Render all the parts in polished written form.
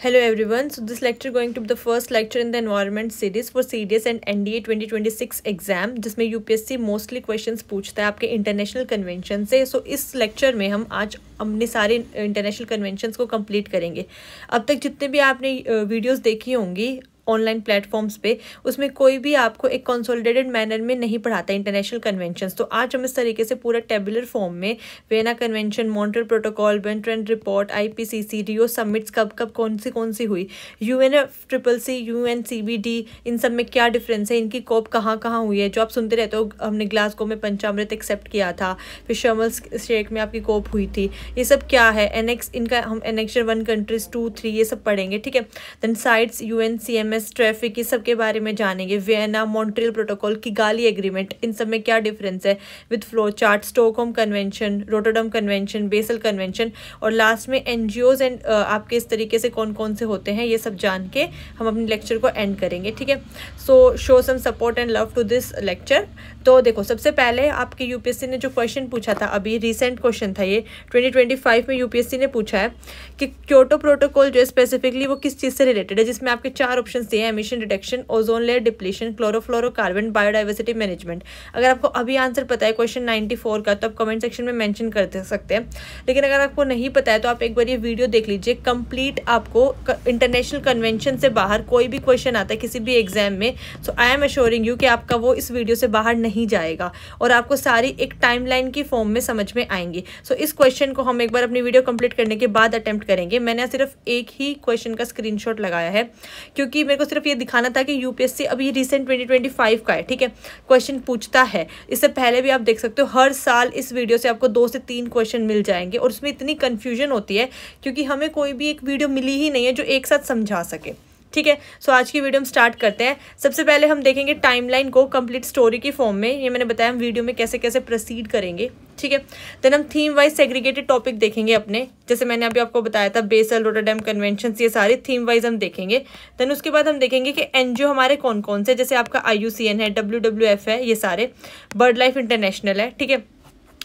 Hello everyone. So this lecture going to be the first lecture in the environment series for CDS and NDA 2026 exam, जिसमें UPSC mostly questions पूछता है आपके international convention से. सो इस lecture में हम आज अपने सारे इंटरनेशनल कन्वेंशंस को कंप्लीट करेंगे. अब तक जितने भी आपने वीडियोस देखी होंगी ऑनलाइन प्लेटफॉर्म्स पे, उसमें कोई भी आपको एक कंसोलिडेटेड मैनर में नहीं पढ़ाता इंटरनेशनल कन्वेंशंस. तो आज हम इस तरीके से पूरा टेबुलर फॉर्म में Vienna convention, Montreal protocol, Brundtland report, IPCC, Rio summits कब कब कौन सी हुई, यूएनएफसीसीसी, यूएनसीबीडी, इन सब में क्या डिफरेंस है, इनकी कॉप कहाँ हुई है. जो आप सुनते रहते हो, हमने ग्लासगो में पंचामृत एक्सेप्ट किया था, फिर शर्म शेख में आपकी कॉप हुई थी, ये सब क्या है. एनेक्स, इनका हम एनेक्चर 1 कंट्रीज 2 3 ये सब पढ़ेंगे. ठीक है. देन साइट्स, यूएनसीएमएस, ट्रैफिक, इस सब के बारे में जानेंगे. Vienna, Montreal protocol, Kigali agreement, इन सब में क्या डिफरेंस है with flow chart, Stockholm convention, Rotterdam convention, Basel convention, और लास्ट में एनजीओज एंड आपके इस तरीके से कौन कौन से होते हैं, ये सब जान के हम अपने लेक्चर को एंड करेंगे. ठीक है. So show some support and love to this lecture. तो देखो, सबसे पहले आपके यूपीएससी ने जो क्वेश्चन पूछा था, अभी रिसेंट क्वेश्चन था ये 2025 में यूपीएससी ने पूछा है कि क्योटो प्रोटोकॉल जो है स्पेसिफिकली वो किस चीज़ से रिलेटेड है, जिसमें आपके 4 ऑप्शन दिए हैं: emission reduction, ozone layer depletion, chlorofluorocarbon, biodiversity management. अगर आपको अभी आंसर पता है क्वेश्चन 94 का, तो आप कमेंट सेक्शन में मेंशन कर सकते हैं. लेकिन अगर आपको नहीं पता है तो आप एक बार ये वीडियो देख लीजिए कंप्लीट. आपको इंटरनेशनल कन्वेंशन से बाहर कोई भी क्वेश्चन आता है किसी भी एग्जाम में, सो आई एम एश्योरिंग यू कि आपका वो इस वीडियो से बाहर नहीं जाएगा और आपको सारी एक टाइमलाइन की फॉर्म में समझ में आएंगी. सो इस क्वेश्चन को हम एक बार अपनी वीडियो कंप्लीट करने के बाद अटेम्प्ट करेंगे. मैंने सिर्फ एक ही क्वेश्चन का स्क्रीनशॉट लगाया है क्योंकि मेरे को सिर्फ ये दिखाना था कि यूपीएससी अभी रिसेंट 2025 का है. ठीक है. क्वेश्चन पूछता है, इससे पहले भी आप देख सकते हो हर साल इस वीडियो से आपको 2 से 3 क्वेश्चन मिल जाएंगे और उसमें इतनी कंफ्यूजन होती है क्योंकि हमें कोई भी एक वीडियो मिली ही नहीं है जो एक साथ समझा सके. ठीक है. सो आज की वीडियो हम स्टार्ट करते हैं. सबसे पहले हम देखेंगे टाइमलाइन को कंप्लीट स्टोरी की फॉर्म में. ये मैंने बताया हम वीडियो में कैसे कैसे प्रोसीड करेंगे. ठीक है. देन हम थीम वाइज सेग्रीगेटेड टॉपिक देखेंगे अपने, जैसे मैंने अभी आपको बताया था बेसल, रोटरडैम कन्वेंशन, ये सारे थीम वाइज हम देखेंगे. देन उसके बाद हम देखेंगे कि एनजीओ हमारे कौन कौन से, जैसे आपका IUCN है, WWF है, ये सारे, बर्ड लाइफ इंटरनेशनल है. ठीक है.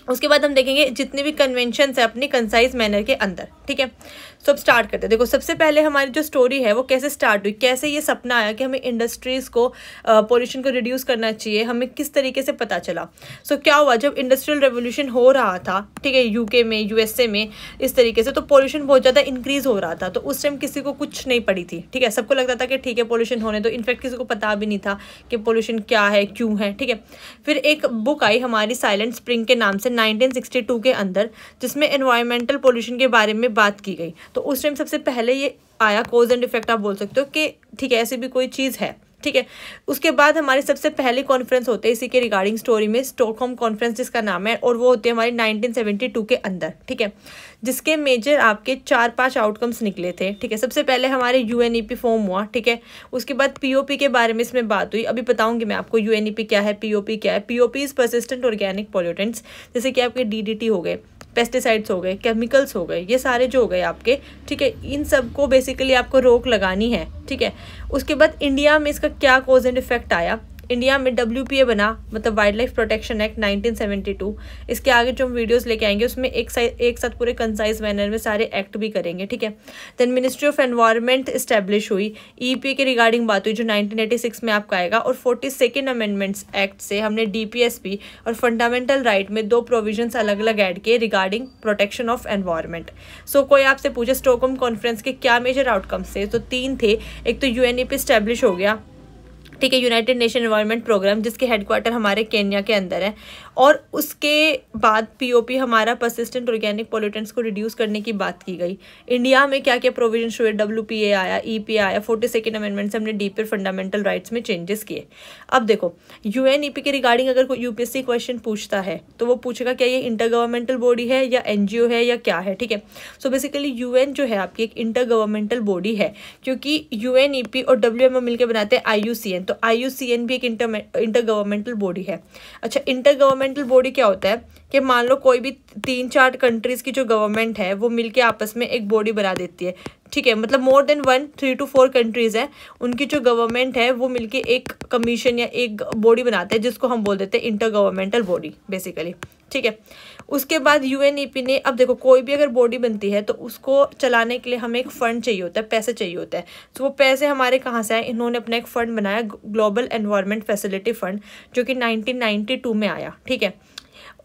उसके बाद हम देखेंगे जितने भी कन्वेंशन है अपनी कंसाइज मैनर के अंदर. ठीक है. सो अब स्टार्ट करते हैं. देखो, सबसे पहले हमारी जो स्टोरी है वो कैसे स्टार्ट हुई, कैसे ये सपना आया कि हमें इंडस्ट्रीज़ को पोल्यूशन को रिड्यूस करना चाहिए, हमें किस तरीके से पता चला. सो क्या हुआ, जब इंडस्ट्रियल रेवोल्यूशन हो रहा था, ठीक है, यूके में, यूएसए में, इस तरीके से, तो पोल्यूशन बहुत ज़्यादा इंक्रीज हो रहा था. तो उस टाइम किसी को कुछ नहीं पड़ी थी. ठीक है. सबको लगता था कि ठीक है पोल्यूशन होने दो. इनफैक्ट किसी को पता भी नहीं था कि पोल्यूशन क्या है, क्यों है. ठीक है. फिर एक बुक आई हमारी साइलेंट स्प्रिंग के नाम से 1962 के अंदर, जिसमें एनवायरमेंटल पोल्यूशन के बारे में बात की गई. तो उस टाइम सबसे पहले ये आया कॉज एंड इफेक्ट, आप बोल सकते हो कि ठीक है ऐसी भी कोई चीज़ है. ठीक है. उसके बाद हमारी सबसे पहली कॉन्फ्रेंस होते हैं इसी के रिगार्डिंग स्टोरी में, स्टॉकहोम कॉन्फ्रेंस जिसका नाम है, और वो होती है हमारी 1972 के अंदर. ठीक है. जिसके मेजर आपके 4-5 आउटकम्स निकले थे. ठीक है. सबसे पहले हमारे UNEP फॉर्म हुआ. ठीक है. उसके बाद POP के बारे में इसमें बात हुई. अभी बताऊंगी मैं आपको UNEP क्या है, POP क्या है. POP is persistent organic pollutants, जैसे कि आपके DDT हो गए, पेस्टिसाइड्स हो गए, केमिकल्स हो गए, ये सारे जो हो गए आपके. ठीक है. इन सब को बेसिकली आपको रोक लगानी है. ठीक है. उसके बाद इंडिया में इसका क्या कॉज एंड इफेक्ट आया. इंडिया में WPA बना, मतलब वाइल्ड लाइफ प्रोटेक्शन एक्ट 1972. इसके आगे जो हम वीडियोस लेके आएंगे उसमें एक साथ पूरे कंसाइज मैनर में सारे एक्ट भी करेंगे. ठीक है. Then ministry of environment establish हुई. EPA के रिगार्डिंग बात हुई जो 1986 में आपका आएगा. और 42nd अमेंडमेंट्स एक्ट से हमने DPSP और फंडामेंटल राइट में 2 प्रोविजंस अलग अलग ऐड किए रिगार्डिंग प्रोटेक्शन ऑफ एनवायरनमेंट. सो कोई आपसे पूछे स्टॉकहोम कॉन्फ्रेंस के क्या मेजर आउटकम्स थे, तो 3 थे. एक तो UNEP इस्टेब्लिश हो गया. ठीक है. यूनाइटेड नेशन एनवायरनमेंट प्रोग्राम, जिसके हेडक्वार्टर हमारे केन्या के अंदर है. और उसके बाद POP हमारा परसिस्टेंट ऑर्गेनिक पॉल्यूटेंट्स को रिड्यूस करने की बात की गई. इंडिया में क्या क्या प्रोविजन हुए, WPA आया, EPA आया, 42nd अमेंडमेंट से हमने डीपर फंडामेंटल राइट्स में चेंजेस किए. अब देखो, UNEP के रिगार्डिंग अगर कोई UPSC क्वेश्चन पूछता है तो वो पूछेगा क्या ये इंटर गवर्नमेंटल बॉडी है या NGO है या क्या है. ठीक है. सो बेसिकली UN जो है आपकी एक इंटर गवर्नमेंटल बॉडी है, क्योंकि UNEP और WMO मिलकर बनाते हैं IUCN. तो IUCN भी एक इंटर गवर्नमेंटल बॉडी है. अच्छा, इंटर गवर्नमेंटल बॉडी क्या होता है कि मान लो कोई भी 3-4 कंट्रीज की जो गवर्नमेंट है वो मिलके आपस में एक बॉडी बना देती है. ठीक है, मतलब मोर देन 3 to 4 कंट्रीज़ हैं, उनकी जो गवर्नमेंट है वो मिलके एक कमीशन या एक बॉडी बनाते हैं जिसको हम बोल देते हैं इंटर गवर्नमेंटल बॉडी बेसिकली। ठीक है, उसके बाद यूएनईपी ने, अब देखो कोई भी अगर बॉडी बनती है तो उसको चलाने के लिए हमें एक फ़ंड चाहिए होता है, पैसे चाहिए होता है। तो वो पैसे हमारे कहाँ से आए, इन्होंने अपना एक फ़ंड बनाया ग्लोबल एनवायरनमेंट फैसिलिटी फ़ंड, जो कि 1992 में आया। ठीक है,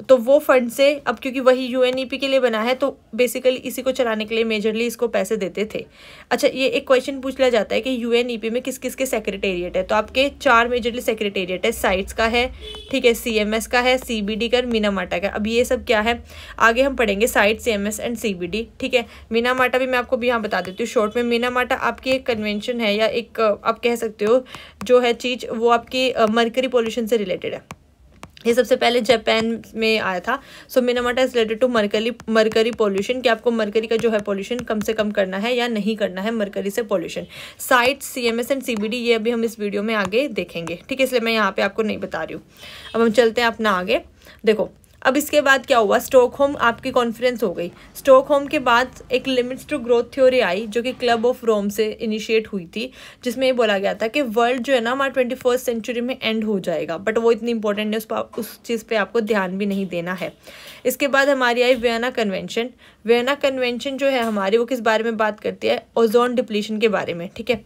तो वो फंड से, अब क्योंकि वही यूएनईपी के लिए बना है तो बेसिकली इसी को चलाने के लिए मेजरली इसको पैसे देते थे। अच्छा, ये एक क्वेश्चन पूछ लिया जाता है कि यूएनईपी में किस किस के सेक्रेटेरिएट है, तो आपके 4 मेजरली सेक्रेटेरिएट है। साइट्स का है, ठीक है, सीएमएस का है, सीबीडी का, मिनामाटा का। अब ये सब क्या है आगे हम पढ़ेंगे, साइट, सीएमएस एंड सीबीडी। ठीक है, मिनामाटा भी मैं आपको भी यहाँ बता देती हूँ शॉर्ट में। मिनामाटा आपकी एक कन्वेंशन है या एक आप कह सकते हो जो है चीज़, वो आपकी मर्करी पॉल्यूशन से रिलेटेड है। ये सबसे पहले जापान में आया था। So Minamata is related to mercury pollution, कि आपको मरकरी का जो है पॉल्यूशन कम से कम करना है या नहीं करना है मरकरी से pollution. Site, CMS and CBD, ये अभी हम इस वीडियो में आगे देखेंगे। ठीक है, इसलिए मैं यहाँ पे आपको नहीं बता रही हूँ। अब हम चलते हैं अपना आगे। देखो अब इसके बाद क्या हुआ, स्टॉकहोम आपकी कॉन्फ्रेंस हो गई। स्टॉकहोम के बाद एक लिमिट्स टू ग्रोथ थ्योरी आई जो कि क्लब ऑफ रोम से इनिशिएट हुई थी, जिसमें ये बोला गया था कि वर्ल्ड जो है ना हमारा 21st सेंचुरी में एंड हो जाएगा, बट वो इतनी इंपॉर्टेंट है, उस चीज़ पे आपको ध्यान भी नहीं देना है। इसके बाद हमारी आई वियना कन्वेंशन। वियना कन्वेंशन जो है हमारी, वो किस बारे में बात करती है, ओजोन डिप्लीशन के बारे में। ठीक है,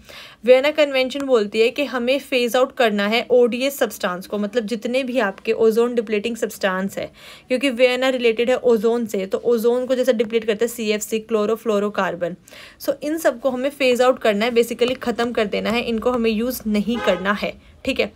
वियना कन्वेंशन बोलती है कि हमें फेज आउट करना है ओडीएस सब्सटेंस को, मतलब जितने भी आपके ओजोन डिप्लीटिंग सब्सटेंस है, क्योंकि वियना रिलेटेड है ओजोन से, तो ओजोन को जैसे डिप्लीट करते हैं सीएफसी, क्लोरोफ्लोरोकार्बन। सो इन सबको हमें फेज आउट करना है, बेसिकली खत्म कर देना है, इनको हमें यूज़ नहीं करना है। ठीक है,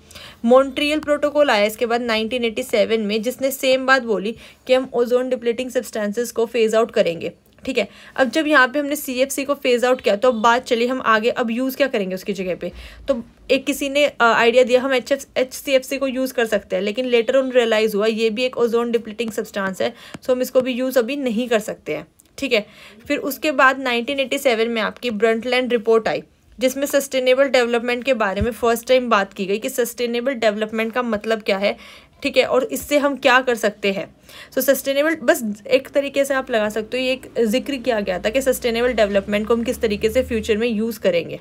मॉन्ट्रियल प्रोटोकॉल आया इसके बाद 1987 में, जिसने सेम बात बोली कि हम ओजोन डिप्लीटिंग सब्सटेंसेस को फेज आउट करेंगे। ठीक है, अब जब यहाँ पे हमने सीएफसी को फेज आउट किया तो अब बात चली हम आगे अब यूज़ क्या करेंगे उसकी जगह पे। तो एक किसी ने आइडिया दिया हम HCFC को यूज़ कर सकते हैं, लेकिन लेटर ऑन रियलाइज़ हुआ ये भी एक ओजोन डिप्लीटिंग सब्सटेंस है, सो हम इसको भी यूज़ अभी नहीं कर सकते हैं। ठीक है, फिर उसके बाद 1987 में आपकी ब्रंटलैंड रिपोर्ट आई, जिसमें सस्टेनेबल डेवलपमेंट के बारे में फर्स्ट टाइम बात की गई कि सस्टेनेबल डेवलपमेंट का मतलब क्या है। ठीक है, और इससे हम क्या कर सकते हैं। सो सस्टेनेबल, बस एक तरीके से आप लगा सकते हो, ये एक जिक्र किया गया था कि सस्टेनेबल डेवलपमेंट को हम किस तरीके से फ्यूचर में यूज़ करेंगे।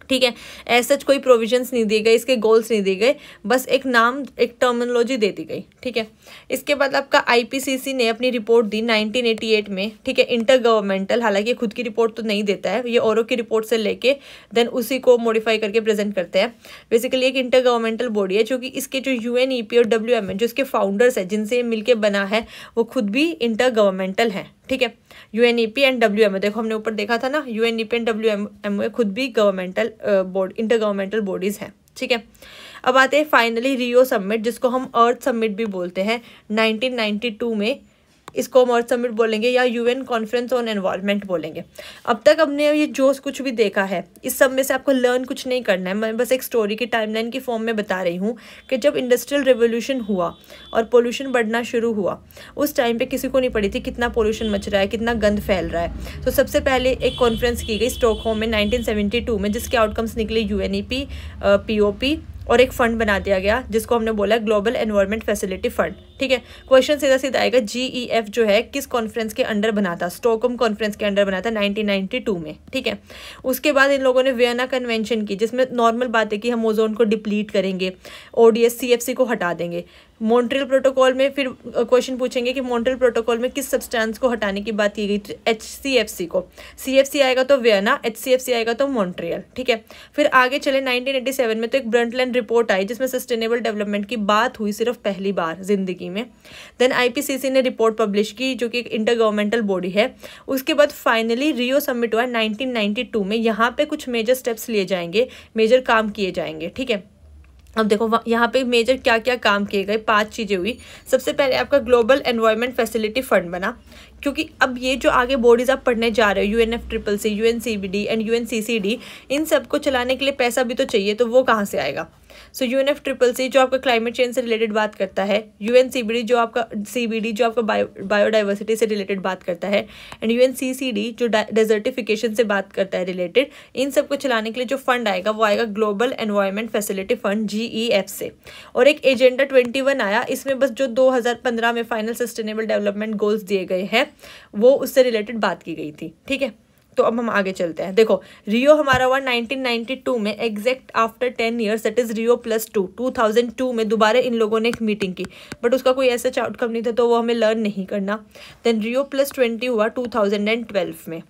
ठीक है, ऐसा कोई प्रोविजंस नहीं दिए गए, इसके गोल्स नहीं दिए गए, बस एक नाम, एक टर्मिनोलॉजी दे दी गई। ठीक है, इसके बाद आपका आईपीसीसी ने अपनी रिपोर्ट दी 1988 में। ठीक है, इंटर गवर्नमेंटल, हालांकि खुद की रिपोर्ट तो नहीं देता है, ये औरों की रिपोर्ट से लेके देन उसी को मॉडिफाई करके प्रेजेंट करते हैं। बेसिकली एक इंटर गवर्नमेंटल बॉडी है, जो कि इसके जो यूएनईपी और WMO जो इसके फाउंडर्स है, जिनसे ये मिलके बना है, वो खुद भी इंटर गवर्नमेंटल है। ठीक है, यूएनईपी एंड WMO, देखो हमने ऊपर देखा था ना, यूएनईपी एंड WMO खुद भी गवर्नमेंटल इंटर गवर्नमेंटल बॉडीज हैं। ठीक है, अब आते हैं फाइनली रियो समिट, जिसको हम अर्थ समिट भी बोलते हैं, 1992 में इसको हम अर्थ समिट बोलेंगे या यूएन कॉन्फ्रेंस ऑन एनवायरनमेंट बोलेंगे। अब तक हमने ये जो कुछ भी देखा है, इस सब में से आपको लर्न कुछ नहीं करना है, मैं बस एक स्टोरी की टाइमलाइन की फॉर्म में बता रही हूँ कि जब इंडस्ट्रियल रेवोल्यूशन हुआ और पोल्यूशन बढ़ना शुरू हुआ, उस टाइम पे किसी को नहीं पड़ी थी कितना पोल्यूशन मच रहा है, कितना गंद फैल रहा है। तो सबसे पहले एक कॉन्फ्रेंस की गई स्टॉकहोम में 1972 में, जिसके आउटकम्स निकले यूएनईपी, POP और एक फंड बना दिया गया जिसको हमने बोला ग्लोबल एनवायरनमेंट फैसिलिटी फंड। ठीक है, क्वेश्चन सीधा सीधा आएगा, GEF जो है किस कॉन्फ्रेंस के अंडर बना था, स्टॉकहोम कॉन्फ्रेंस के अंडर बना था 1992 में। ठीक है, उसके बाद इन लोगों ने वियना कन्वेंशन की, जिसमें नॉर्मल बात है कि हम ओजोन को डिप्लीट करेंगे, ODS CFC को हटा देंगे। मॉन्ट्रियल प्रोटोकॉल में फिर क्वेश्चन पूछेंगे कि मॉन्ट्रियल प्रोटोकॉल में किस सब्सटेंस को हटाने की बात की गई, HCFC को। CFC आएगा तो वियना, HCFC आएगा तो मॉन्ट्रियल। ठीक है, फिर आगे चले 1987 में तो एक ब्रंटलैंड रिपोर्ट आई, जिसमें सस्टेनेबल डेवलपमेंट की बात हुई सिर्फ पहली बार जिंदगी में। देन IPCC ने रिपोर्ट पब्लिश की, जो कि एक इंटर गवर्नमेंटल बॉडी है। उसके बाद फाइनली रियो समिट हुआ 1992 में। यहाँ पे कुछ मेजर स्टेप्स लिए जाएंगे, मेजर काम किए जाएंगे। ठीक है, अब देखो यहाँ पे मेजर क्या क्या काम किए गए, 5 चीज़ें हुई। सबसे पहले आपका ग्लोबल एनवायरनमेंट फैसिलिटी फंड बना, क्योंकि अब ये जो आगे बॉडीज़ आप पढ़ने जा रहे हो, UNFCCC, UNCBD एंड UNCCD, इन सबको चलाने के लिए पैसा भी तो चाहिए, तो वो कहाँ से आएगा। सो UNFCCC जो आपका क्लाइमेट चेंज से रिलेटेड बात करता है, UNCBD जो आपका CBD जो आपका बायोडाइवर्सिटी से रिलेटेड बात करता है, एंड UNCCD जो डेजर्टिफिकेशन से बात करता है रिलेटेड। इन सबको चलाने के लिए जो फंड आएगा वो आएगा global environment facility fund GEF से। और एक एजेंडा 21 आया, इसमें बस जो 2015 में फाइनल सस्टेनेबल डेवलपमेंट गोल्स दिए गए हैं वो उससे रिलेटेड बात की गई थी। ठीक है, तो अब हम आगे चलते हैं। देखो रियो हमारा हुआ 1992 में, exact after 10 years, that is Rio +2 2002 में दोबारा इन लोगों ने एक मीटिंग की, बट उसका कोई ऐसा आउटकम नहीं था, तो वो हमें लर्न नहीं करना। देन रियो +20 हुआ 2012 में।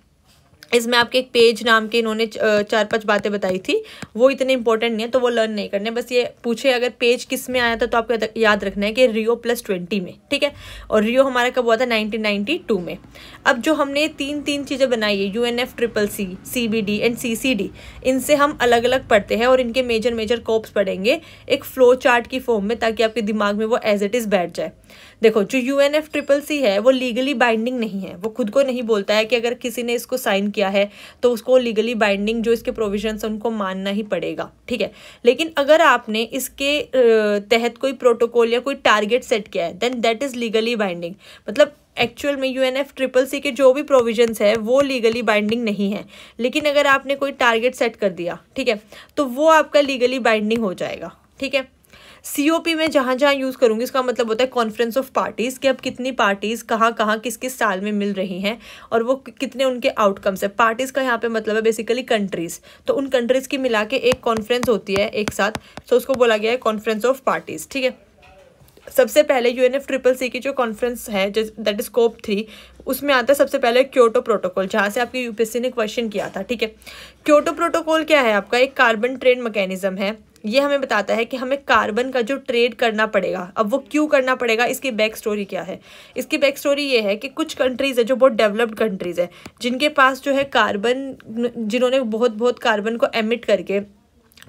इसमें आपके एक पेज नाम के इन्होंने 4-5 बातें बताई थी, वो इतने इंपॉर्टेंट नहीं है तो वो लर्न नहीं करने, बस ये पूछे अगर पेज किस में आया था तो आपको याद रखना है कि रियो +20 में, ठीक है। और रियो हमारा कब हुआ था? 1992 में। अब जो हमने तीन चीज़ें बनाई है, UNFCCC, CBD एंड CCD, इनसे हम अलग अलग पढ़ते हैं और इनके मेजर कोप्स पढ़ेंगे एक फ्लो चार्ट की फॉर्म में, ताकि आपके दिमाग में वो एज इट इज़ बैठ जाए। देखो जो UNFCCC है वो लीगली बाइंडिंग नहीं है, वो खुद को नहीं बोलता है कि अगर किसी ने इसको साइन किया है तो उसको लीगली बाइंडिंग जो इसके प्रोविजंस हैं उनको मानना ही पड़ेगा, ठीक है। लेकिन अगर आपने इसके तहत कोई प्रोटोकॉल या कोई टारगेट सेट किया है, then that is legally binding. मतलब एक्चुअल में UNFCCC के जो भी प्रोविजंस है वो लीगली बाइंडिंग नहीं है, लेकिन अगर आपने कोई टारगेट सेट कर दिया, ठीक है, तो वो आपका लीगली बाइंडिंग हो जाएगा, ठीक है। COP में जहाँ यूज़ करूँगी इसका मतलब होता है कॉन्फ्रेंस ऑफ पार्टीज़, कि अब कितनी पार्टीज़ कहाँ किस किस साल में मिल रही हैं और वो कितने उनके आउटकम्स है। पार्टीज़ का यहाँ पे मतलब है बेसिकली कंट्रीज़, तो उन कंट्रीज़ की मिला के एक कॉन्फ्रेंस होती है एक साथ, तो उसको बोला गया है कॉन्फ्रेंस ऑफ पार्टीज़, ठीक है। सबसे पहले UNFCCC की जो कॉन्फ्रेंस है दैट इज COP3, उसमें आता है सबसे पहले क्योटो प्रोटोकॉल, जहाँ से आपकी UPSC ने क्वेश्चन किया था, ठीक है। क्योटो प्रोटोकॉल क्या है? आपका एक कार्बन ट्रेड मैकेनिज्म है। ये हमें बताता है कि हमें कार्बन का जो ट्रेड करना पड़ेगा, अब वो क्यों करना पड़ेगा, इसकी बैक स्टोरी क्या है। इसकी बैक स्टोरी ये है कि कुछ कंट्रीज़ है जो बहुत डेवलप्ड कंट्रीज़ है, जिनके पास जो है कार्बन, जिन्होंने बहुत कार्बन को एमिट करके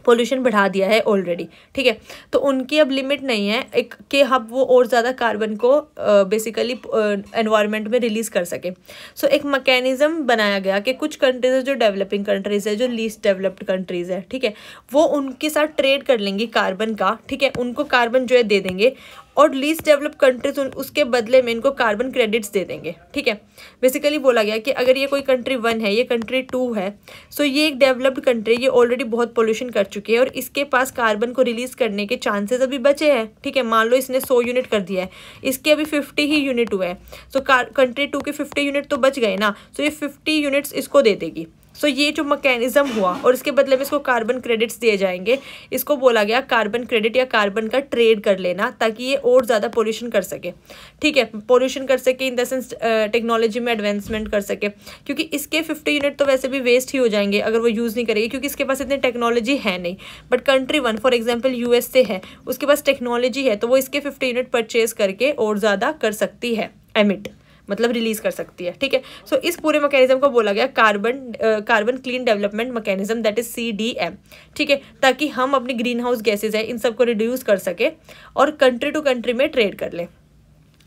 पोल्यूशन बढ़ा दिया है ऑलरेडी, ठीक है, तो उनकी अब लिमिट नहीं है एक कि हम वो और ज़्यादा कार्बन को बेसिकली एनवायरनमेंट में रिलीज़ कर सके। सो एक मैकेनिज़्म बनाया गया कि कुछ कंट्रीज़ है जो डेवलपिंग कंट्रीज़ है, जो लीस्ट डेवलप्ड कंट्रीज़ है, ठीक है, वो उनके साथ ट्रेड कर लेंगी कार्बन का, ठीक है, उनको कार्बन जो है दे देंगे, और लीस्ट डेवलप कंट्रीज उसके बदले में इनको कार्बन क्रेडिट्स दे देंगे, ठीक है। बेसिकली बोला गया कि अगर ये कोई कंट्री 1 है, ये कंट्री 2 है, सो ये एक डेवलप्ड कंट्री, ये ऑलरेडी बहुत पोल्यूशन कर चुकी है और इसके पास कार्बन को रिलीज करने के चांसेस अभी बचे हैं, ठीक है। मान लो इसने 100 यूनिट कर दिया है, इसके अभी 50 ही यूनिट हुए हैं, सो कंट्री 2 के 50 यूनिट तो बच गए ना, सो ये 50 यूनिट्स इसको दे देगी। सो ये जो मैकेनिज्म हुआ और इसके बदले में इसको कार्बन क्रेडिट्स दिए जाएंगे, इसको बोला गया कार्बन क्रेडिट या कार्बन का ट्रेड कर लेना, ताकि ये और ज़्यादा पोल्यूशन कर सके, ठीक है, पोल्यूशन कर सके इन द सेंस टेक्नोलॉजी में एडवांसमेंट कर सके, क्योंकि इसके 50 यूनिट तो वैसे भी वेस्ट ही हो जाएंगे अगर वो यूज़ नहीं करेगी, क्योंकि इसके पास इतनी टेक्नोलॉजी है नहीं। But country 1 for example USA है, उसके पास टेक्नोलॉजी है, तो वो इसके 50 यूनिट परचेज करके और ज़्यादा कर सकती है एमिट, मतलब रिलीज कर सकती है, ठीक है। सो इस पूरे मैकेनिज्म को बोला गया carbon clean development mechanism, that is CDM, ठीक है, ताकि हम अपनी ग्रीन हाउस गैसेज है इन सबको रिड्यूस कर सके और कंट्री टू कंट्री में ट्रेड कर ले।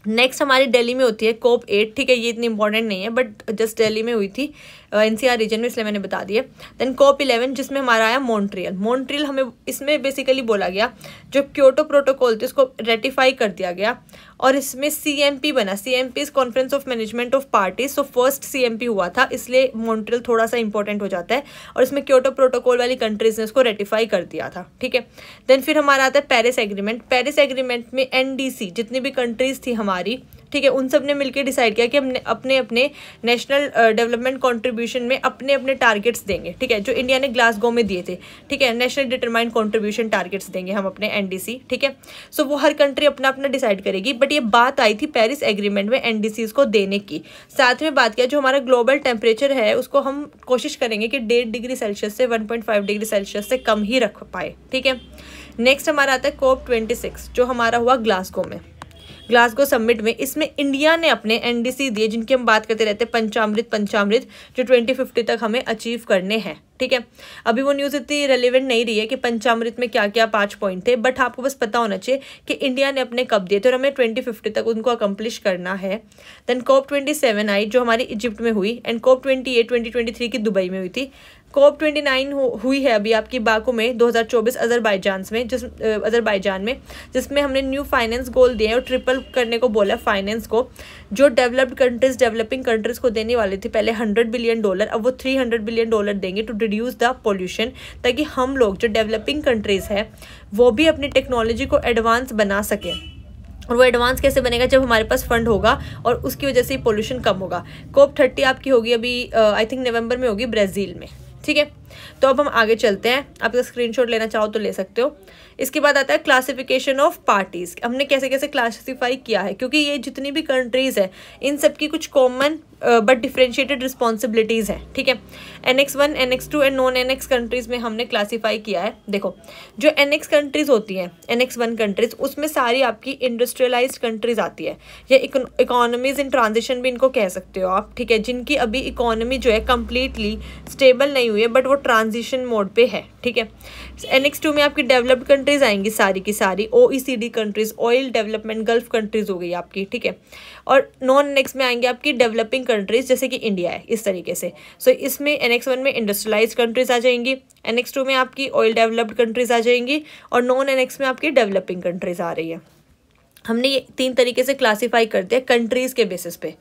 नेक्स्ट हमारी दिल्ली में होती है COP8, ठीक है, ये इतनी इंपॉर्टेंट नहीं है बट जस्ट दिल्ली में हुई थी NCR रीजन में, इसलिए मैंने बता दिया। देन COP11 जिसमें हमारा आया मॉन्ट्रियल हमें इसमें बेसिकली बोला गया जो क्योटो प्रोटोकॉल थे उसको रेटिफाई कर दिया गया और इसमें CMP बना, CMP is conference of management of parties, so first CMP हुआ था, इसलिए मॉन्ट्रियल थोड़ा सा इंपॉर्टेंट हो जाता है और इसमें क्योटो प्रोटोकॉल वाली कंट्रीज ने उसको रेटिफाई कर दिया था, ठीक है। देन फिर हमारा आता है पेरिस एग्रीमेंट में NDC जितनी भी कंट्रीज थी हमारी, ठीक है, उन सब ने मिलकर डिसाइड किया कि हम अपने अपने नेशनल डेवलपमेंट कंट्रीब्यूशन में अपने अपने टारगेट्स देंगे, ठीक है, जो इंडिया ने ग्लासगो में दिए थे, ठीक है, नेशनल डिटरमाइंड कंट्रीब्यूशन टारगेट्स देंगे हम अपने NDC, ठीक है। सो वो हर कंट्री अपना अपना डिसाइड करेगी, बट ये बात आई थी पेरिस एग्रीमेंट में NDCs को देने की। साथ में बात किया जो हमारा ग्लोबल टेम्परेचर है उसको हम कोशिश करेंगे कि 1.5 डिग्री सेल्सियस से 1.5 डिग्री सेल्सियस से कम ही रख पाए, ठीक है। नेक्स्ट हमारा आता है COP26 जो हमारा हुआ ग्लासगो में, ग्लासगो समिट में। इसमें इंडिया ने अपने NDC दिए जिनकी हम बात करते रहते हैं, पंचामृत जो 2050 तक हमें अचीव करने हैं, ठीक है। अभी वो न्यूज़ इतनी रेलेवेंट नहीं रही है कि पंचामृत में क्या क्या 5 पॉइंट थे, बट आपको बस पता होना चाहिए कि इंडिया ने अपने कब दिए थे और हमें 2050 तक उनको अकम्प्लिश करना है। देन COP27 आई जो हमारी इजिप्ट में हुई एंड COP28 2023 की दुबई में हुई थी। COP29 हुई है अभी आपकी बाकू में 2024 अजरबैजान में, जिसमें हमने न्यू फाइनेंस गोल दिए और ट्रिपल करने को बोला फाइनेंस को, जो डेवलपिंग कंट्रीज को देने वाले थे पहले $100 बिलियन, अब वो $300 बिलियन देंगे टू रिड्यूस द पोल्यूशन, ताकि हम लोग जो डेवलपिंग कंट्रीज है वो भी अपनी टेक्नोलॉजी को एडवांस बना सकें और वो एडवांस कैसे बनेगा, जब हमारे पास फंड होगा और उसकी वजह से पोल्यूशन कम होगा। COP30 आपकी होगी अभी आई थिंक नवंबर में होगी ब्राज़ील में, ठीक है। तो अब हम आगे चलते हैं, आप इसका स्क्रीनशॉट लेना चाहो तो ले सकते हो। इसके बाद आता है क्लासिफिकेशन ऑफ पार्टीज, हमने कैसे कैसे क्लासिफाई किया है, क्योंकि ये जितनी भी कंट्रीज है इन सब की कुछ कॉमन बट डिफरेंशिएटेड रिस्पॉन्सिबिलिटीज़ हैं, ठीक है। Annex 1, Annex 2 and non annex countries में हमने क्लासीफाई किया है। देखो जो एनेक्स कंट्रीज़ होती हैं, Annex 1 कंट्रीज़, उसमें सारी आपकी इंडस्ट्रियलाइज्ड कंट्रीज़ आती है, या इकोनॉमीज इन ट्रांजिशन भी इनको कह सकते हो आप, ठीक है, जिनकी अभी इकोनॉमी जो है कम्प्लीटली स्टेबल नहीं हुई है बट वो ट्रांजिशन मोड पे है, ठीक है। Annex 2 में आपकी डेवलप्ड कंट्रीज़ आएंगी सारी की सारी, OECD countries, oil development gulf countries हो गई आपकी, ठीक है। और नॉन एनेक्स में आएंगे आपकी डेवलपिंग कंट्रीज़ जैसे कि इंडिया है, इस तरीके से। सो इसमें Annex 1 में इंडस्ट्रियलाइज्ड कंट्रीज़ आ जाएंगी, Annex 2 में आपकी ऑयल डेवलप्ड कंट्रीज़ आ जाएंगी, और नॉन एनेक्स में आपकी डेवलपिंग कंट्रीज़ आ रही है। हमने ये 3 तरीके से क्लासीफाई कर दिया कंट्रीज़ के बेसिस पे।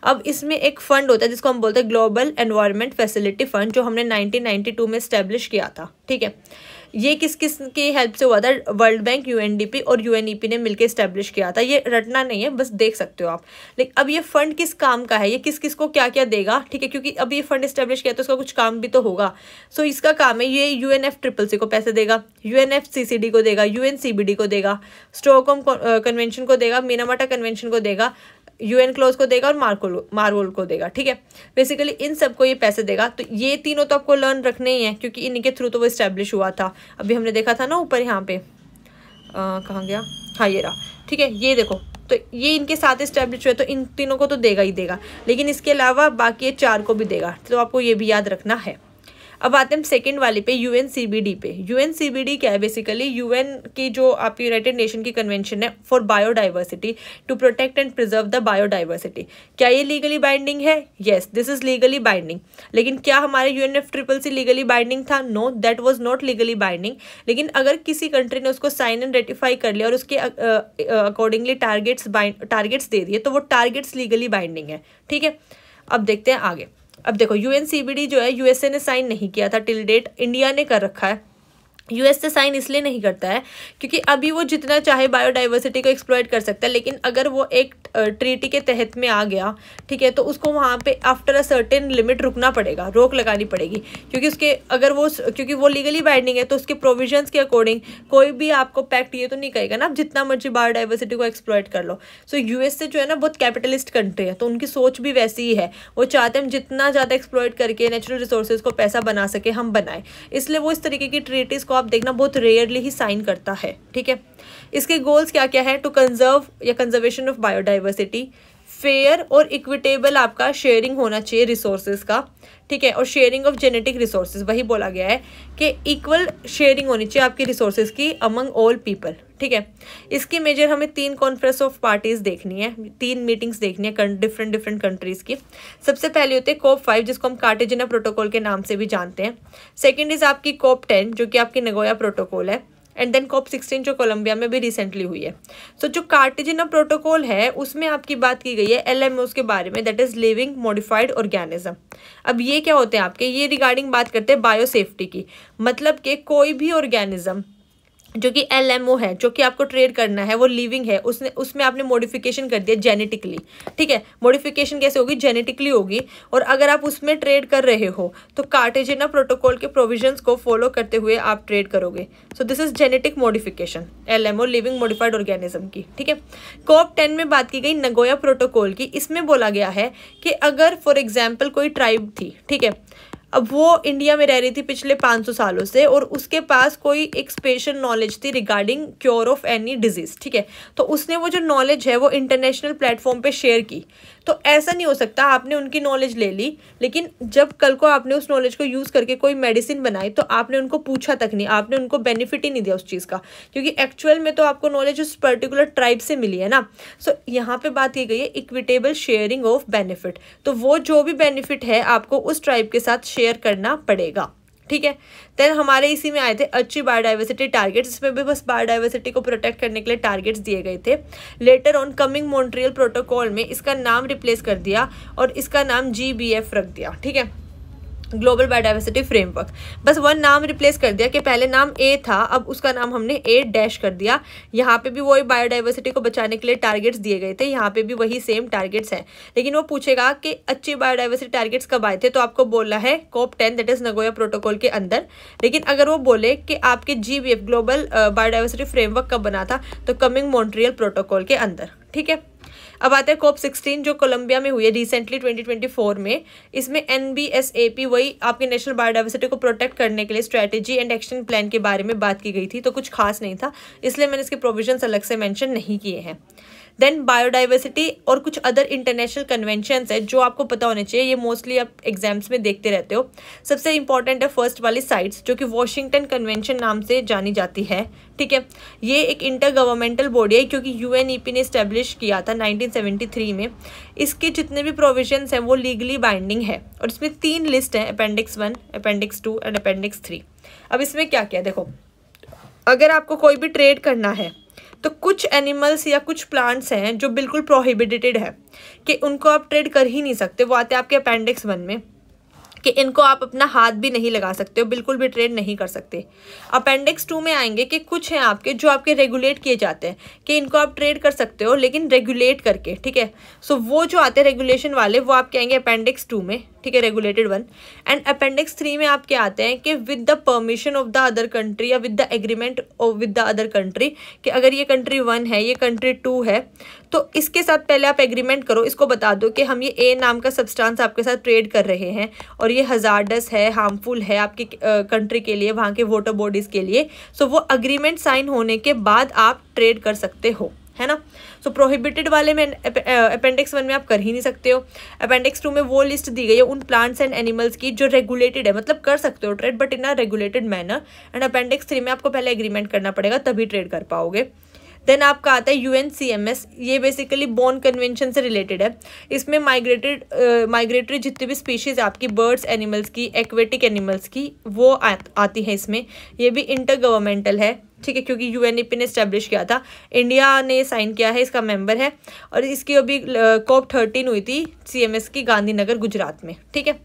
अब इसमें एक फ़ंड होता है जिसको हम बोलते हैं ग्लोबल एनवायरनमेंट फैसिलिटी फ़ंड, जो हमने 1992 में इस्टेब्लिश किया था, ठीक है। ये किस किस की हेल्प से हुआ था, वर्ल्ड बैंक, UNDP और UNEP ने मिलकर इस्टेब्लिश किया था। ये रटना नहीं है, बस देख सकते हो आप। लेकिन अब ये फंड किस काम का है, ये किस किस को क्या क्या देगा, ठीक है, क्योंकि अब ये फंड इस्टेब्लिश किया तो उसका कुछ काम भी तो होगा। सो इसका काम है, ये UNFCCC को पैसे देगा, UNFCCC को देगा, UNCBD को देगा, स्टॉकहोम कन्वेंशन को देगा, मिनामाटा कन्वेंशन को देगा, UN क्लोज को देगा और मार्वोल को देगा, ठीक है। बेसिकली इन सबको ये पैसे देगा। तो ये तीनों तो आपको लर्न रखने ही है, क्योंकि इन्हीं के थ्रू तो वो इस्टेब्लिश हुआ था। अभी हमने देखा था ना ऊपर यहाँ पे, कहाँ गया, हाँ ये रहा, ठीक है। ये देखो, तो ये इनके साथ इस्टेब्लिश हुआ, तो इन तीनों को तो देगा ही देगा, लेकिन इसके अलावा बाकी ये 4 को भी देगा, तो आपको ये भी याद रखना है। अब आते हैं सेकंड वाले पे, UNCBD पे। UNCBD क्या है, बेसिकली UN की जो आपकी यूनाइटेड नेशन की कन्वेंशन है for biodiversity to protect and preserve the biodiversity. क्या ये लीगली बाइंडिंग है? Yes, this is legally binding. लेकिन क्या हमारे UNFCCC लीगली बाइंडिंग था? No, that was not legally binding. लेकिन अगर किसी कंट्री ने उसको साइन एंड रेटिफाई कर लिया और उसके अकॉर्डिंगली टारगेट्स दे दिए, तो वो टारगेट्स लीगली बाइंडिंग है, ठीक है। अब देखते हैं आगे। अब देखो UNCBD जो है USA ने साइन नहीं किया था टिल डेट, इंडिया ने कर रखा है। US से साइन इसलिए नहीं करता है क्योंकि अभी वो जितना चाहे बायोडाइवर्सिटी को एक्सप्लॉइट कर सकता है, लेकिन अगर वो एक ट्रीटी के तहत में आ गया, ठीक है, तो उसको वहाँ पे आफ्टर अ सर्टेन लिमिट रुकना पड़ेगा, रोक लगानी पड़ेगी, क्योंकि उसके अगर वो क्योंकि वो लीगली बाइंडिंग है, तो उसके प्रोविजंस के अकॉर्डिंग कोई भी आपको पैक्ट ये तो नहीं कहेगा ना आप जितना मर्जी बायोडाइवर्सिटी को एक्सप्लॉइट कर लो। सो US से जो है ना बहुत कैपिटलिस्ट कंट्री है, तो उनकी सोच भी वैसी ही है, वो चाहते हैं हम जितना ज़्यादा एक्सप्लॉइट करके नेचुरल रिसोर्सेज को पैसा बना सके हम बनाए, इसलिए वो इस तरीके की ट्रीटीज़ को आप देखना बहुत रेयरली ही साइन करता है, ठीक है। इसके गोल्स क्या क्या है? टू कंजर्व या कंजर्वेशन ऑफ बायोडाइवर्सिटी, फेयर और इक्विटेबल आपका शेयरिंग होना चाहिए रिसोर्सेज का, ठीक है, और शेयरिंग ऑफ जेनेटिक रिसोर्सेज, वही बोला गया है कि इक्वल शेयरिंग होनी चाहिए आपकी रिसोर्सेज की अमंग ऑल पीपल, ठीक है। इसकी मेजर हमें 3 कॉन्फ्रेंस ऑफ पार्टीज देखनी है, 3 मीटिंग्स देखनी है डिफरेंट कंट्रीज की। सबसे पहले होते हैं COP5 जिसको हम कार्टेजिना प्रोटोकॉल के नाम से भी जानते हैं। सेकेंड इज आपकी COP10 जो कि आपकी नगोया प्रोटोकॉल है, एंड देन COP16 जो कोलंबिया में भी रिसेंटली हुई है। सो जो कार्टेजिना प्रोटोकॉल है उसमें आपकी बात की गई है LMOs के बारे में, that is living modified organism. अब ये क्या होते हैं आपके, ये रिगार्डिंग बात करते हैं बायोसेफ्टी की, मतलब कि कोई भी ऑर्गेनिज्म जो कि LMO है, जो कि आपको ट्रेड करना है, वो लिविंग है, उसमें आपने मॉडिफिकेशन कर दिया जेनेटिकली, ठीक है। मॉडिफिकेशन कैसे होगी? जेनेटिकली होगी, और अगर आप उसमें ट्रेड कर रहे हो तो कार्टेजिना प्रोटोकॉल के प्रोविजंस को फॉलो करते हुए आप ट्रेड करोगे। So this is genetic modification, LMO living modified organism की, ठीक है। COP10 में बात की गई नगोया प्रोटोकॉल की, इसमें बोला गया है कि अगर फॉर एग्जाम्पल कोई ट्राइब थी, ठीक है, अब वो इंडिया में रह रही थी पिछले 500 सालों से, और उसके पास कोई एक स्पेशल नॉलेज थी regarding cure of any disease, ठीक है, तो उसने वो जो नॉलेज है वो इंटरनेशनल प्लेटफॉर्म पे शेयर की। तो ऐसा नहीं हो सकता आपने उनकी नॉलेज ले ली, लेकिन जब कल को आपने उस नॉलेज को यूज़ करके कोई मेडिसिन बनाई तो आपने उनको पूछा तक नहीं, आपने उनको बेनिफिट ही नहीं दिया उस चीज़ का, क्योंकि एक्चुअल में तो आपको नॉलेज उस पर्टिकुलर ट्राइब से मिली है ना। सो यहाँ पे बात की गई है इक्विटेबल शेयरिंग ऑफ बेनिफिट, तो वो जो भी बेनिफिट है आपको उस ट्राइब के साथ शेयर करना पड़ेगा, ठीक है। देन हमारे इसी में आए थे अच्छी बायोडाइवर्सिटी टारगेट्स, इसमें भी बस बायोडाइवर्सिटी को प्रोटेक्ट करने के लिए टारगेट्स दिए गए थे। Later on coming Montreal protocol में इसका नाम रिप्लेस कर दिया और इसका नाम GBF रख दिया, ठीक है। Global biodiversity framework. बस वन नाम रिप्लेस कर दिया कि पहले नाम ए था, अब उसका नाम हमने ए डैश कर दिया। यहाँ पे भी वही बायोडाइवर्सिटी को बचाने के लिए टारगेट्स दिए गए थे, यहाँ पे भी वही सेम टारगेट्स हैं। लेकिन वो पूछेगा कि अच्छी बायोडाइवर्सिटी टारगेट्स कब आए थे, तो आपको बोलना है COP10 that is Nagoya protocol के अंदर। लेकिन अगर वो बोले कि आपके GBF ग्लोबल बायोडाइवर्सिटी फ्रेमवर्क कब बना था, तो कमिंग मॉन्ट्रियल प्रोटोकॉल के अंदर। ठीक है, अब आते हैं COP16 जो कोलंबिया में हुई है रिसेंटली 2024 में। इसमें NBSAP वही आपके नेशनल बायोडाइवर्सिटी को प्रोटेक्ट करने के लिए स्ट्रेटेजी एंड एक्शन प्लान के बारे में बात की गई थी, तो कुछ खास नहीं था, इसलिए मैंने इसके प्रोविजंस अलग से मेंशन नहीं किए हैं। देन बायोडाइवर्सिटी और कुछ अदर इंटरनेशनल कन्वेंशंस है जो आपको पता होने चाहिए, ये मोस्टली आप एग्जाम्स में देखते रहते हो। सबसे इंपॉर्टेंट है फर्स्ट वाली साइट्स जो कि वॉशिंगटन कन्वेंशन नाम से जानी जाती है। ठीक है, ये एक इंटर गवर्नमेंटल बॉडी है क्योंकि UNEP ने इस्टेब्लिश किया था 1973 में। इसके जितने भी प्रोविजंस हैं वो लीगली बाइंडिंग है और इसमें 3 लिस्ट है, अपेंडिक्स 1, अपेंडिक्स 2 एंड अपेंडिक्स 3। अब इसमें क्या क्या देखो, अगर आपको कोई भी ट्रेड करना है तो कुछ एनिमल्स या कुछ प्लांट्स हैं जो बिल्कुल प्रोहिबिटेड है कि उनको आप ट्रेड कर ही नहीं सकते, वो आते हैं आपके अपेंडिक्स 1 में, कि इनको आप अपना हाथ भी नहीं लगा सकते हो, बिल्कुल भी ट्रेड नहीं कर सकते। अपेंडिक्स 2 में आएंगे कि कुछ हैं आपके जो आपके रेगुलेट किए जाते हैं कि इनको आप ट्रेड कर सकते हो लेकिन रेगुलेट करके। ठीक है, सो वो जो आते हैं रेगुलेशन वाले वो आपके आएंगे अपेंडिक्स 2 में। ठीक है, रेगुलेटेड 1। एंड अपेंडिक्स 3 में आप क्या आते हैं कि with the permission of the other country या with the agreement with the other country, कि अगर ये कंट्री 1 है, ये कंट्री 2 है, तो इसके साथ पहले आप एग्रीमेंट करो, इसको बता दो कि हम ये ए नाम का सब्सटेंस आपके साथ ट्रेड कर रहे हैं और ये हजार्डस है, हार्मफुल है आपकी कंट्री के लिए, वहाँ के वाटर बॉडीज़ के लिए। सो वो अग्रीमेंट साइन होने के बाद आप ट्रेड कर सकते हो, है ना। सो प्रोहिबिटेड वाले में अपेंडिक्स 1 में आप कर ही नहीं सकते हो। अपेंडिक्स 2 में वो लिस्ट दी गई है उन प्लांट्स एंड एनिमल्स की जो रेगुलेटेड है, मतलब कर सकते हो trade but in a regulated manner. And appendix 3 में आपको पहले एग्रीमेंट करना पड़ेगा तभी ट्रेड कर पाओगे। देन आपका आता है UNCMS, ये बेसिकली बॉर्न कन्वेंशन से रिलेटेड है। इसमें माइग्रेटरी जितनी भी स्पीशीज़ आपकी बर्ड्स एनिमल्स की, एक्वेटिक एनिमल्स की, वो आती है इसमें। ये भी इंटर गवर्नमेंटल है, ठीक है, क्योंकि UNEP ने इस्टेब्लिश किया था, इंडिया ने साइन किया है, इसका मेंबर है। और इसकी अभी COP13 हुई थी CMS की गांधीनगर गुजरात में। ठीक है,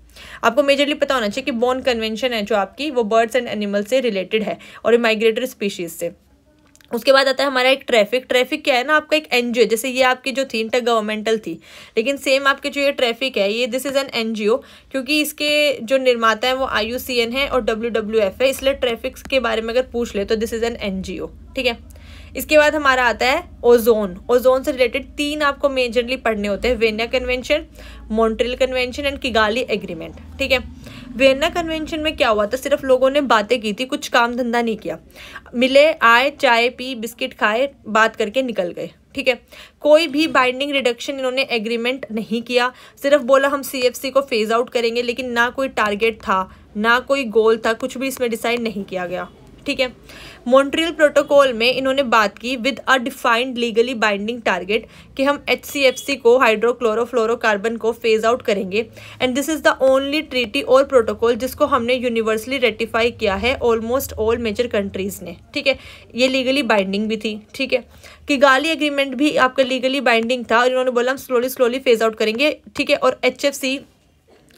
आपको मेजरली पता होना चाहिए कि बॉर्न कन्वेंशन है जो आपकी वो बर्ड्स एंड एनिमल्स से रिलेटेड है और माइग्रेटरी स्पीशीज़ से। उसके बाद आता है हमारा एक ट्रैफिक क्या है ना, आपका एक NGO, जैसे ये आपकी जो थी इंटर गवर्नमेंटल थी, लेकिन सेम आपके जो ये ट्रैफिक है ये दिस इज़ एन NGO, क्योंकि इसके जो निर्माता है वो IUCN है और WWF है, इसलिए ट्रैफिक के बारे में अगर पूछ ले तो दिस इज़ एन NGO। ठीक है, इसके बाद हमारा आता है ओजोन से रिलेटेड 3 आपको मेजरली पढ़ने होते हैं, Vienna convention, Montreal convention and Kigali agreement. ठीक है, वियना कन्वेंशन में क्या हुआ था, सिर्फ लोगों ने बातें की थी, कुछ काम धंधा नहीं किया, मिले, आए, चाय पी, बिस्किट खाए, बात करके निकल गए। ठीक है, कोई भी बाइंडिंग रिडक्शन इन्होंने एग्रीमेंट नहीं किया, सिर्फ बोला हम CFC को फेज आउट करेंगे, लेकिन ना कोई टारगेट था, ना कोई गोल था, कुछ भी इसमें डिसाइड नहीं किया गया। ठीक है, मॉन्ट्रियल प्रोटोकॉल में इन्होंने बात की with a defined legally binding target कि हम HCFC को, हाइड्रोक्लोरोफ्लोरोकार्बन को फेज आउट करेंगे। And this is the only treaty और प्रोटोकॉल जिसको हमने यूनिवर्सली रेटिफाई किया है ऑलमोस्ट ऑल मेजर कंट्रीज ने। ठीक है, ये लीगली बाइंडिंग भी थी। ठीक है, किगाली एग्रीमेंट भी आपका लीगली बाइंडिंग था और इन्होंने बोला हम स्लोली फेज आउट करेंगे। ठीक है, और HFC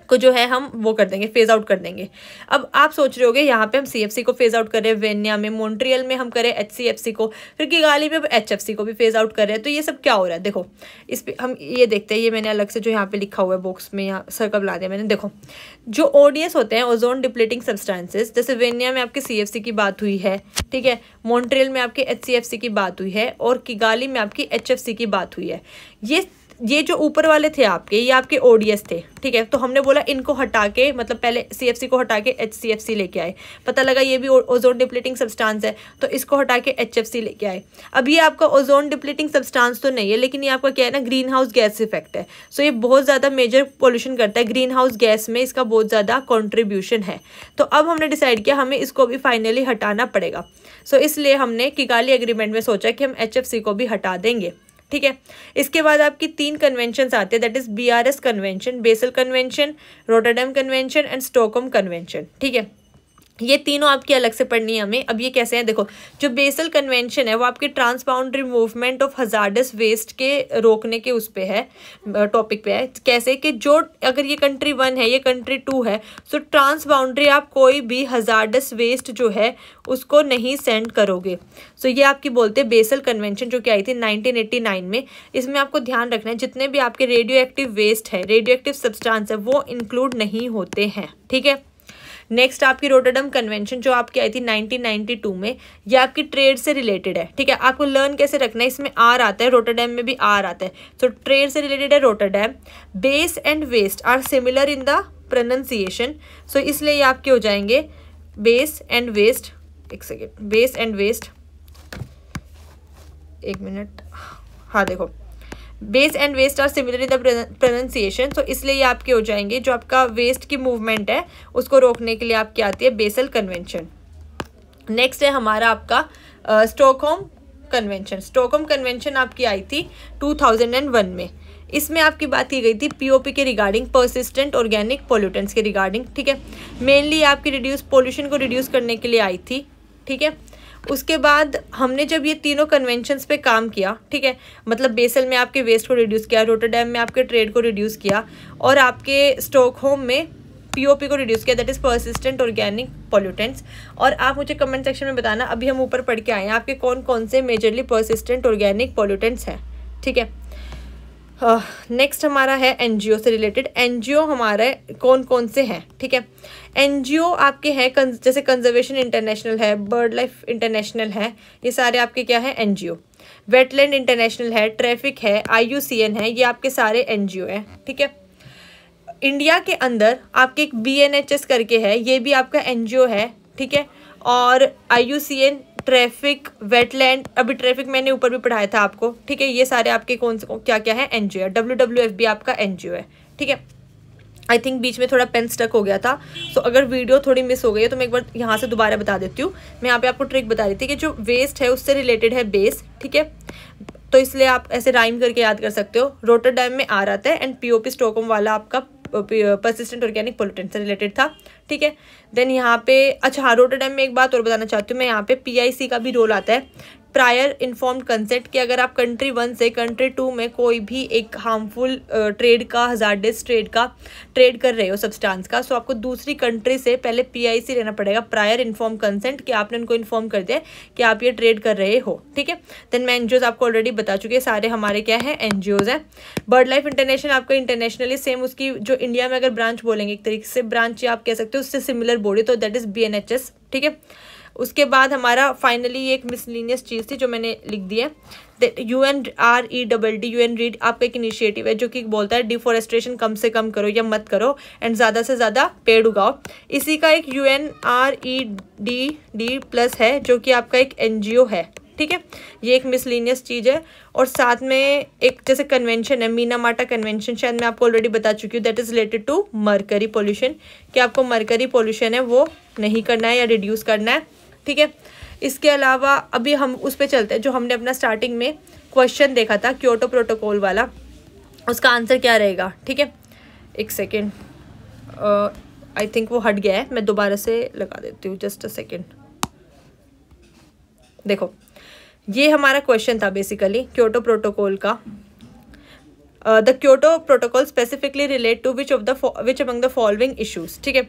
को जो है हम वो कर देंगे, फेज आउट कर देंगे। अब आप सोच रहे होगे यहाँ पे हम CFC को फेज आउट कर रहे हैं, वेन्या में, मॉन्ट्रियल में हम करें HCFC को, फिर किगाली में HFC को भी फेज आउट कर रहे हैं, तो ये सब क्या हो रहा है। देखो इस पे हम ये देखते हैं, ये मैंने अलग से जो यहाँ पे लिखा हुआ है बॉक्स में, यहाँ सर्कल बना दिया मैंने। देखो जो ODS होते हैं, ओजोन डिप्लीटिंग सब्सटेंसेस, जैसे वेन्या में आपकी CFC की बात हुई है, ठीक है, मॉन्ट्रियल में आपकी HCFC की बात हुई है और किगाली में आपकी HFC की बात हुई है। ये जो ऊपर वाले थे आपके, ये आपके ODS थे। ठीक है, तो हमने बोला इनको हटा के, मतलब पहले CFC को हटा के HCFC लेके आए, पता लगा ये भी ओजोन डिप्लीटिंग सब्सटेंस है तो इसको हटा के HFC लेके आए। अब ये आपका ओजोन डिप्लीटिंग सब्सटेंस तो नहीं है, लेकिन ये आपका क्या है ना, ग्रीन हाउस गैस इफेक्ट है। सो ये बहुत ज़्यादा मेजर पोल्यूशन करता है, ग्रीन हाउस गैस में इसका बहुत ज़्यादा कॉन्ट्रीब्यूशन है। तो अब हमने डिसाइड किया हमें इसको भी फाइनली हटाना पड़ेगा। सो इसलिए हमने किगाली एग्रीमेंट में सोचा कि हम HFC को भी हटा देंगे। ठीक है, इसके बाद आपकी 3 कन्वेंशन आते हैं, that is BRS convention, Basel convention, Rotterdam convention and Stockholm convention. ठीक है, ये तीनों आपकी अलग से पढ़नी है हमें। अब ये कैसे हैं, देखो जो बेसल कन्वेंशन है वो आपके ट्रांसबाउंडरी मूवमेंट ऑफ हजार्डस वेस्ट के रोकने के उस पे है, टॉपिक पे है। कैसे कि जो अगर ये कंट्री 1 है, ये कंट्री 2 है, सो ट्रांसबाउंडरी आप कोई भी हजार्डस वेस्ट जो है उसको नहीं सेंड करोगे। सो ये आपकी बोलते हैं बेसल कन्वेंशन, जो कि आई थी 1989 में। इसमें आपको ध्यान रखना है जितने भी आपके रेडियो एक्टिव वेस्ट है, रेडियो एक्टिव सब्सटेंस है, वो इंक्लूड नहीं होते हैं, ठीक है। नेक्स्ट आपकी रोटरडम कन्वेंशन जो आपकी आई थी 1992 में, ये आपकी ट्रेड से रिलेटेड है, ठीक है। आपको लर्न कैसे रखना है, इसमें आर आता है, रोटरडम में भी आर आता है, तो ट्रेड से रिलेटेड है Rotterdam. Base and waste are similar in the pronunciation, so इसलिए ये आपके हो जाएंगे बेस एंड वेस्ट। एक सेकेंड, बेस एंड वेस्ट, एक मिनट, हाँ देखो, base and waste are similar in the pronunciation, तो इसलिए ये आपके हो जाएंगे जो आपका वेस्ट की मूवमेंट है उसको रोकने के लिए आपकी आती है बेसल कन्वेंशन। नेक्स्ट है हमारा आपका स्टॉकहोम कन्वेंशन। स्टॉकहोम कन्वेंशन आपकी आई थी 2001 में। इसमें आपकी बात की गई थी पीओपी के रिगार्डिंग, पर्सिस्टेंट ऑर्गेनिक पोल्यूटेंट्स के रिगार्डिंग, ठीक है। मेनली आपकी रिड्यूस पोल्यूशन को रिड्यूस करने के लिए आई थी, ठीक है। उसके बाद हमने जब ये तीनों कन्वेंशंस पे काम किया, ठीक है, मतलब बेसल में आपके वेस्ट को रिड्यूस किया, रोटरडैम में आपके ट्रेड को रिड्यूस किया, और आपके स्टॉकहोम में पीओपी को रिड्यूस किया, that is persistent organic pollutants. और आप मुझे कमेंट सेक्शन में बताना, अभी हम ऊपर पढ़ के आए हैं आपके कौन कौन से मेजरली पर्सिस्टेंट ऑर्गेनिक पोल्यूटेंट्स हैं, ठीक है। नेक्स्ट हमारा है एनजीओ से रिलेटेड। एनजीओ हमारे कौन कौन से हैं, ठीक है। एनजीओ आपके हैं जैसे कंजर्वेशन इंटरनेशनल है, बर्ड लाइफ इंटरनेशनल है, ये सारे आपके क्या है एनजीओ। वेटलैंड इंटरनेशनल है, ट्रैफिक है, IUCN है, ये आपके सारे एनजीओ हैं, ठीक है। इंडिया के अंदर आपके एक BNHS करके है, ये भी आपका एनजीओ है, ठीक है। और IUCN, ट्रैफिक, वेटलैंड, अभी ट्रैफिक मैंने ऊपर भी पढ़ाया था आपको, ठीक है। ये सारे आपके कौन से क्या क्या है एनजीओ है। WWF भी आपका एनजीओ है, ठीक है। आई थिंक बीच में थोड़ा पेन स्टक हो गया था, सो अगर वीडियो थोड़ी मिस हो गई है तो मैं एक बार यहाँ से दोबारा बता देती हूँ। मैं यहाँ पे आपको ट्रिक बता रही थी कि जो वेस्ट है उससे रिलेटेड है बेस, ठीक है, तो इसलिए आप ऐसे राइम करके याद कर सकते हो। रोटरडैम में आर आता है एंड पीओपी स्टॉकहोम वाला आपका पर्सिस्टेंट ऑर्गेनिक पोल्यूटेंट से रिलेटेड था, ठीक है। देन यहाँ पे अच्छा हाँ, रोटरडैम में एक बात और बताना चाहती हूँ मैं, यहाँ पे PIC का भी रोल आता है, प्रायर इन्फॉर्म्ड कंसेंट, कि अगर आप कंट्री 1 से कंट्री 2 में कोई भी एक हार्मफुल ट्रेड का, हजार्डस ट्रेड का ट्रेड कर रहे हो सब्सटेंस का, सो आपको दूसरी कंट्री से पहले PIC लेना पड़ेगा, प्रायर इन्फॉर्म कंसेंट, कि आपने उनको इन्फॉर्म कर दिया कि आप ये ट्रेड कर रहे हो, ठीक है। देन मैं एनजीओज आपको ऑलरेडी बता चुकी है, सारे हमारे क्या है एनजीओज हैं। बर्ड लाइफ इंटरनेशनल आपका इंटरनेशनली सेम, उसकी जो इंडिया में अगर ब्रांच बोलेंगे एक तरीके से ब्रांच आप कह सकते हो, उससे सिमिलर बॉडी, तो दैट इज BNHS, ठीक है। उसके बाद हमारा फाइनली एक मिसलिनियस चीज़ थी जो मैंने लिख दी है, UNREDD, UN रीड आपका एक इनिशिएटिव है जो कि बोलता है डिफॉरेस्टेशन कम से कम करो या मत करो एंड ज़्यादा से ज़्यादा पेड़ उगाओ। इसी का एक UNREDD+ है जो कि आपका एक NGO है, ठीक है। ये एक मिसलिनियस चीज़ है। और साथ में एक जैसे कन्वेंशन है, मीनामाटा कन्वेंशन, शायद मैं आपको ऑलरेडी बता चुकी हूँ, that is related to mercury pollution, कि आपको मरकरी पोल्यूशन है वो नहीं करना है या रिड्यूस करना है, ठीक है। इसके अलावा अभी हम उस पर चलते हैं जो हमने अपना स्टार्टिंग में क्वेश्चन देखा था क्योटो प्रोटोकॉल वाला, उसका आंसर क्या रहेगा, ठीक है। एक सेकेंड, आई थिंक वो हट गया है, मैं दोबारा से लगा देती हूँ, जस्ट अ सेकेंड। देखो ये हमारा क्वेश्चन था बेसिकली क्योटो प्रोटोकॉल का। The Kyoto protocol specifically relate to which among the following issues, ठीक है।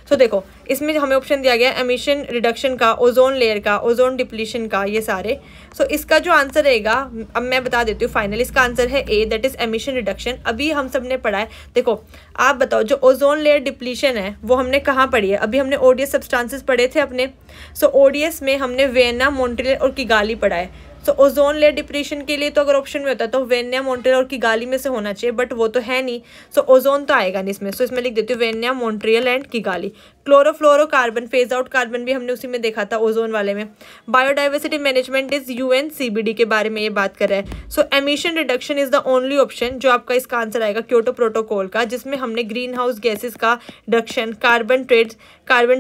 सो देखो इसमें हमें ऑप्शन दिया गया एमिशन रिडक्शन का, ओजोन लेयर का, ओजोन डिप्लीशन का, ये सारे। सो इसका जो आंसर रहेगा, अब मैं बता देती हूँ फाइनल, इसका आंसर है A, that is emission reduction. अभी हम सब ने पढ़ा है, देखो आप बताओ जो ओजोन लेयर डिप्लीशन है वो हमने कहाँ पढ़ी है, अभी हमने ODS सब्सटेंसेस पढ़े थे अपने। सो ODS में हमने वियना, मॉन्ट्रियल और किगाली पढ़ा है। तो ओजोन लेयर डिप्रेशन के लिए तो अगर ऑप्शन में होता तो वियना, मॉन्ट्रियल और किगाली में से होना चाहिए, बट वो तो है नहीं, सो ओजोन तो आएगा नहीं इसमें। सो इसमें लिख देती हूँ Vienna, Montreal and Kigali. Chlorofluorocarbon, phase out carbon भी हमने उसी में देखा था ओजोन वाले में। बायोडाइवर्सिटी मैनेजमेंट इज UNCBD के बारे में ये बात कर रहा है। So emission reduction is the only option जो आपका इसका आंसर आएगा क्योटो प्रोटोकॉल का, जिसमें हमने ग्रीन हाउस गैसेस का reduction, carbon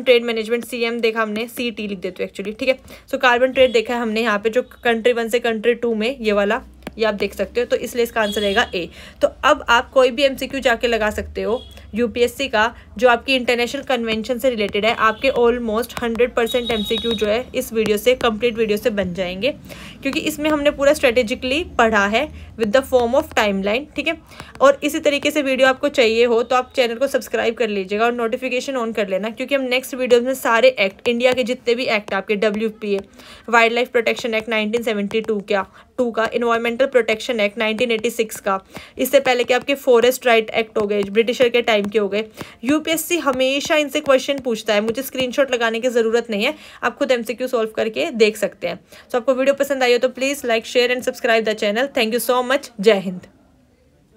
trade management CM देखा हमने, CT लिख देते हो एक्चुअली, ठीक है। सो कार्बन ट्रेड देखा है हमने यहाँ पे जो कंट्री 1 से कंट्री 2 में, ये वाला ये आप देख सकते हो, तो इसलिए इसका आंसर रहेगा A। तो अब आप कोई भी MCQ जाके लगा सकते हो यूपीएससी का जो आपकी इंटरनेशनल कन्वेंशन से रिलेटेड है, आपके ऑलमोस्ट 100% एमसीक्यू जो है इस वीडियो से, कंप्लीट वीडियो से बन जाएंगे, क्योंकि इसमें हमने पूरा स्ट्रेटेजिकली पढ़ा है with the form of timeline, ठीक है। और इसी तरीके से वीडियो आपको चाहिए हो तो आप चैनल को सब्सक्राइब कर लीजिएगा और नोटिफिकेशन ऑन कर लेना, क्योंकि हम नेक्स्ट वीडियो में सारे एक्ट, इंडिया के जितने भी एक्ट आपके, WPA, wild life protection act 1972 का, इन्वायरमेंटल प्रोटेक्शन एक्ट 1986 का, इससे पहले के आपके फॉरेस्ट राइट एक्ट हो गए, ब्रिटिशर के टाइम के हो गए। यूपीएससी हमेशा इनसे क्वेश्चन पूछता है, मुझे स्क्रीनशॉट लगाने की जरूरत नहीं है, आप खुद एमसीक्यू सॉल्व करके देख सकते हैं। तो आपको वीडियो पसंद आई हो तो please like, share and subscribe the channel. Thank you so much. जय हिंद।